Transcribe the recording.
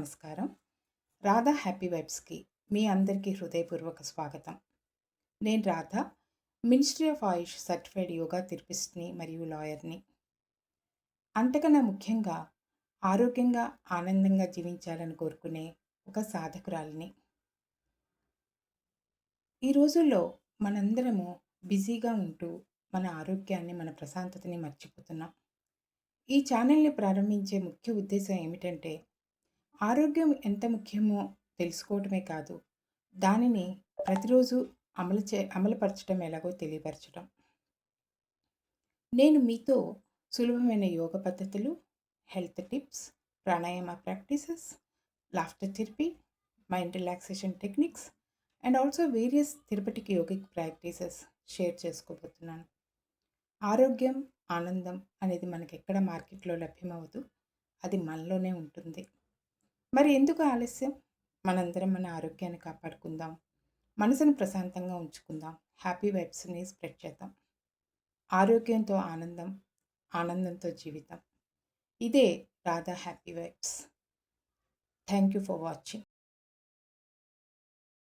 నమస్కారం. రాధా హ్యాపీ వైబ్స్‌కి మీ అందరికీ హృదయపూర్వక స్వాగతం. నేను Radha, ministry of AYUSH certified yoga థెరపిస్ట్‌ని మరియు లాయర్‌ని. అంతకన్నా ముఖ్యంగా ఆరోగ్యంగా, ఆనందంగా జీవించాలని కోరుకునే ఒక సాధకురాలిని. ఈ రోజుల్లో మనందరము బిజీగా ఉంటూ మన ఆరోగ్యాన్ని, మన ప్రశాంతతని మర్చిపోతున్నాం. ఈ ఛానెల్‌ని ప్రారంభించే ముఖ్య ఉద్దేశ్యం ఏమిటంటే ఆరోగ్యం ఎంత ముఖ్యమో తెలుసుకోవటమే కాదు, దానిని ప్రతిరోజు అమలుపరచటం ఎలాగో తెలియపరచటం. నేను మీతో సులభమైన యోగ పద్ధతులు, health tips, pranayama practices, laughter therapy, mind relaxation techniques and also various therapeutic yogic practices share చేసుకోబోతున్నాను. ఆరోగ్యం, ఆనందం అనేది మనకెక్కడ మార్కెట్‌లో లభ్యమవ్వదు. అది మనలోనే ఉంటుంది. మరి ఎందుకు ఆలస్యం? మనందరం మన ఆరోగ్యాన్ని కాపాడుకుందాం. మనసుని ప్రశాంతంగా ఉంచుకుందాం. హ్యాపీ వైబ్స్‌ని స్ప్రెడ్ చేద్దాం. ఆరోగ్యంతో ఆనందం, ఆనందంతో జీవితం. ఇదే Radha happy vibes. Thank you for watching.